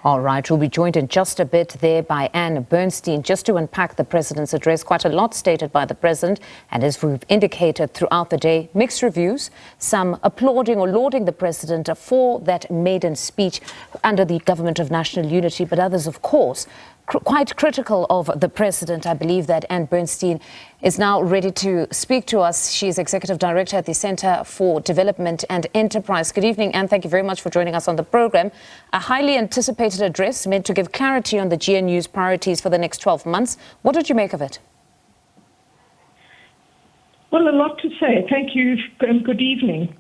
All right, we'll be joined in just a bit there by Bernstein just to unpack the president's address. Quite a lot stated by the president, and as we've indicated throughout the day, mixed reviews, some applauding or lauding the president for that maiden speech under the government of national unity, but others, of course, quite critical of the president. I believe that Bernstein is now ready to speak to us. She is Executive Director at the Center for Development and Enterprise. Good evening, Anne. Thank you very much for joining us on the program. A highly anticipated address meant to give clarity on the GNU's priorities for the next 12 months. What did you make of it? Well, a lot to say. Thank you and good evening.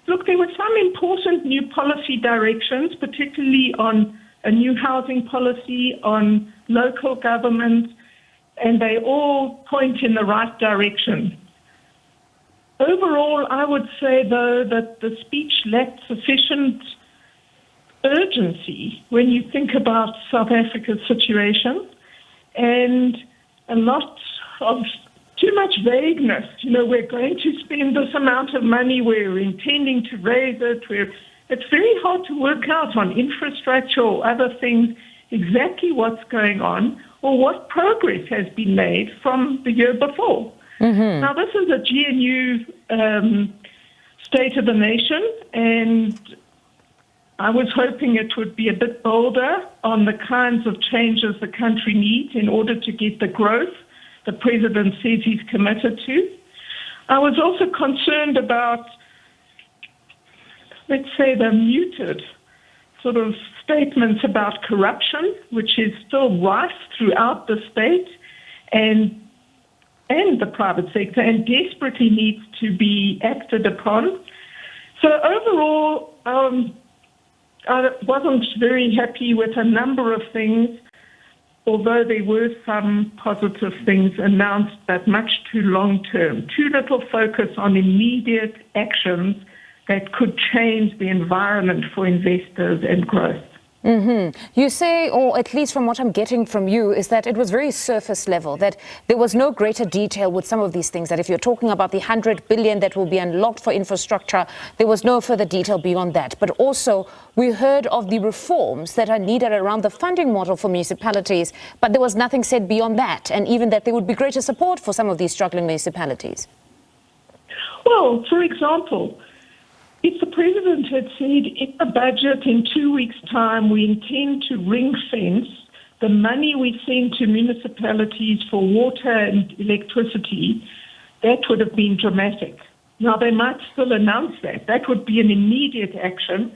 Look, there were some important new policy directions, particularly on a new housing policy, on local government, and they all point in the right direction. Overall, I would say, though, that the speech lacked sufficient urgency when you think about South Africa's situation, and a lot of too much vagueness. You know, we're going to spend this amount of money, we're intending to raise it, it's very hard to work out on infrastructure or other things exactly what's going on or what progress has been made from the year before. Mm-hmm. Now, this is a GNU State of the Nation, and I was hoping it would be a bit bolder on the kinds of changes the country needs in order to get the growth the president says he's committed to. I was also concerned about, let's say, the muted sort of statements about corruption, which is still rife throughout the state and the private sector and desperately needs to be acted upon. So overall, I wasn't very happy with a number of things, although there were some positive things announced, but much too long-term, too little focus on immediate actions that could change the environment for investors and growth. Mm-hmm. You say, or at least from what I'm getting from you, is that it was very surface level, that there was no greater detail with some of these things, that if you're talking about the 100 billion that will be unlocked for infrastructure, there was no further detail beyond that. But also, we heard of the reforms that are needed around the funding model for municipalities, but there was nothing said beyond that, and even that there would be greater support for some of these struggling municipalities. Well, for example, if the president had said in the budget in 2 weeks' time we intend to ring-fence the money we send to municipalities for water and electricity, that would have been dramatic. Now, they might still announce that. That would be an immediate action,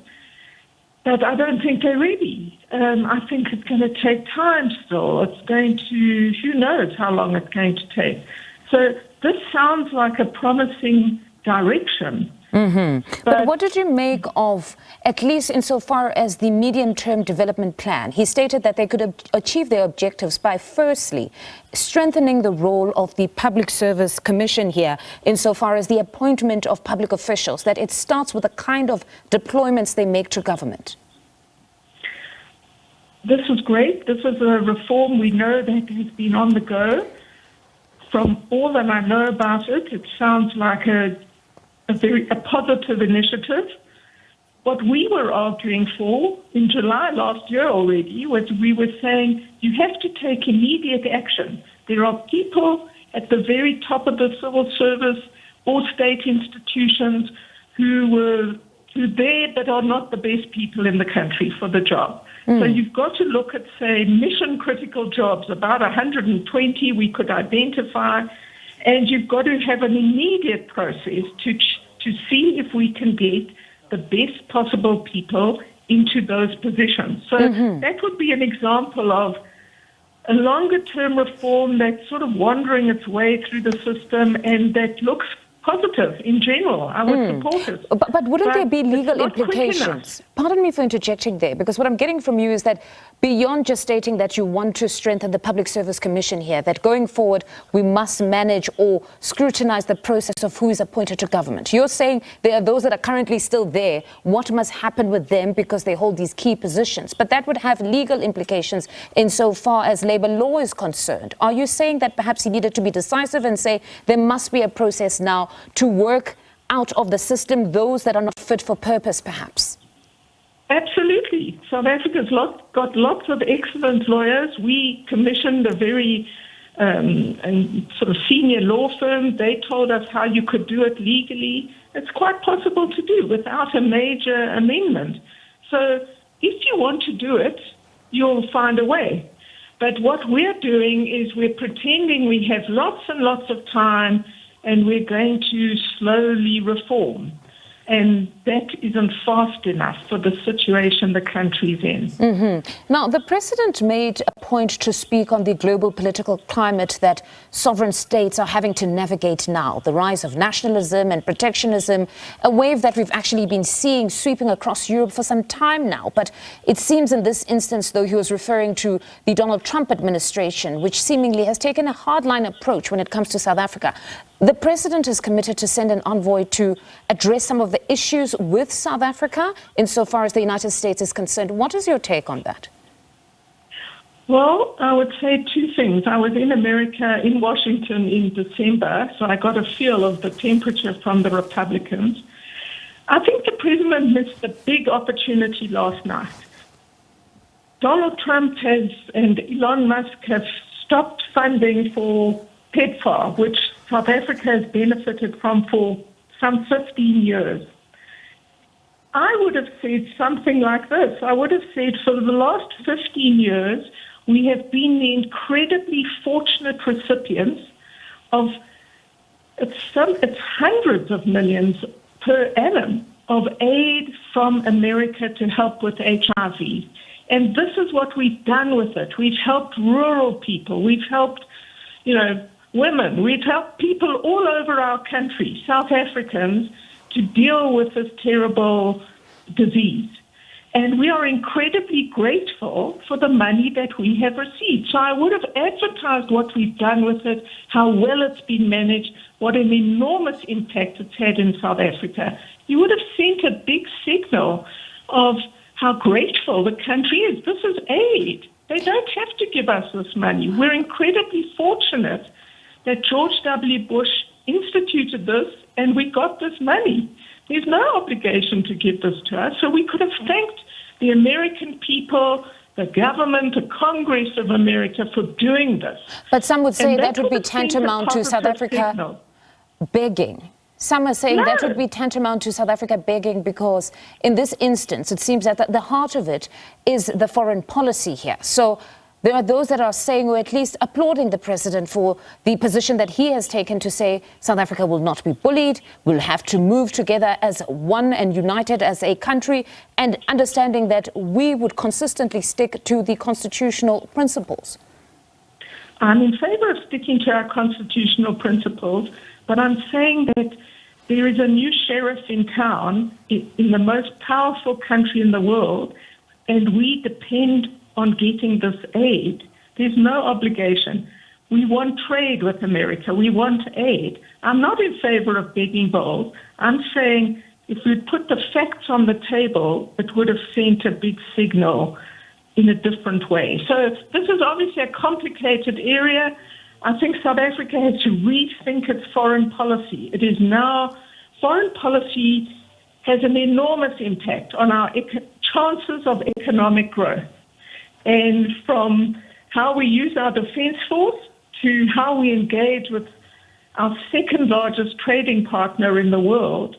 but I don't think they're ready. I think it's going to take time still. It's going to, who knows how long it's going to take. So this sounds like a promising direction. Mm-hmm. But what did you make of, at least insofar as the medium-term development plan? He stated that they could achieve their objectives by, firstly, strengthening the role of the Public Service Commission here, insofar as the appointment of public officials, that it starts with the kind of deployments they make to government. This is great. This is a reform we know that has been on the go. From all that I know about it, it sounds like a positive initiative. What we were arguing for in July last year already was we were saying you have to take immediate action. There are people at the very top of the civil service or state institutions who there but are not the best people in the country for the job. So you've got to look at, say, mission-critical jobs, about 120 we could identify, and you've got to have an immediate process to see if we can get the best possible people into those positions. So that would be an example of a longer-term reform that's sort of wandering its way through the system and that looks positive in general. I would support it. But wouldn't there be legal implications? Pardon me for interjecting there, because what I'm getting from you is that beyond just stating that you want to strengthen the Public Service Commission here, that going forward we must manage or scrutinize the process of who is appointed to government. You're saying there are those that are currently still there. What must happen with them because they hold these key positions? But that would have legal implications insofar as labor law is concerned. Are you saying that perhaps he needed to be decisive and say there must be a process now to work out of the system those that are not fit for purpose, perhaps? Absolutely. South Africa's got lots of excellent lawyers. We commissioned a very sort of senior law firm. They told us how you could do it legally. It's quite possible to do without a major amendment. So if you want to do it, you'll find a way. But what we're doing is we're pretending we have lots and lots of time and we're going to slowly reform. And that isn't fast enough for the situation the country's in. Now, the president made a point to speak on the global political climate that sovereign states are having to navigate now. The rise of nationalism and protectionism, a wave that we've actually been seeing sweeping across Europe for some time now. But it seems in this instance, though, he was referring to the Donald Trump administration, which seemingly has taken a hardline approach when it comes to South Africa. The president is committed to send an envoy to address some of the issues with South Africa insofar as the United States is concerned. What is your take on that? Well, I would say two things. I was in America, in Washington in December, so I got a feel of the temperature from the Republicans. I think the president missed a big opportunity last night. Donald Trump and Elon Musk have stopped funding for PEPFAR, which South Africa has benefited from for some 15 years. I would have said something like this. I would have said for the last 15 years, we have been the incredibly fortunate recipients of it's hundreds of millions per annum of aid from America to help with HIV. And this is what we've done with it. We've helped rural people. We've helped, women. We've helped people all over our country, South Africans, to deal with this terrible disease. And we are incredibly grateful for the money that we have received. So I would have advertised what we've done with it, how well it's been managed, what an enormous impact it's had in South Africa. You would have sent a big signal of how grateful the country is. This is aid. They don't have to give us this money. We're incredibly fortunate that George W. Bush instituted this and we got this money. There's no obligation to give this to us. So we could have thanked the American people, the government, the Congress of America for doing this. But some would say that would be tantamount to South Africa begging. Some are saying that would be tantamount to South Africa begging because in this instance, it seems that the heart of it is the foreign policy here. So there are those that are saying, or at least applauding the president for the position that he has taken to say South Africa will not be bullied, will have to move together as one and united as a country, and understanding that we would consistently stick to the constitutional principles. I'm in favor of sticking to our constitutional principles, but I'm saying that there is a new sheriff in town in the most powerful country in the world, and we depend on getting this aid. There's no obligation. We want trade with America. We want aid. I'm not in favor of begging bowls. I'm saying if we'd put the facts on the table, it would have sent a big signal in a different way. So this is obviously a complicated area. I think South Africa has to rethink its foreign policy. It is now, foreign policy has an enormous impact on our chances of economic growth. And from how we use our defense force to how we engage with our second largest trading partner in the world,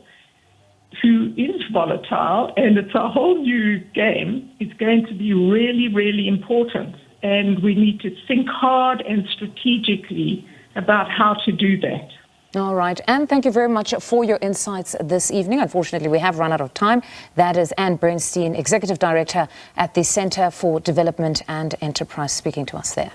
who is volatile, and it's a whole new game, is going to be really, really important. And we need to think hard and strategically about how to do that. All right. Anne, thank you very much for your insights this evening. Unfortunately, we have run out of time. That is Anne Bernstein, Executive Director at the Center for Development and Enterprise, speaking to us there.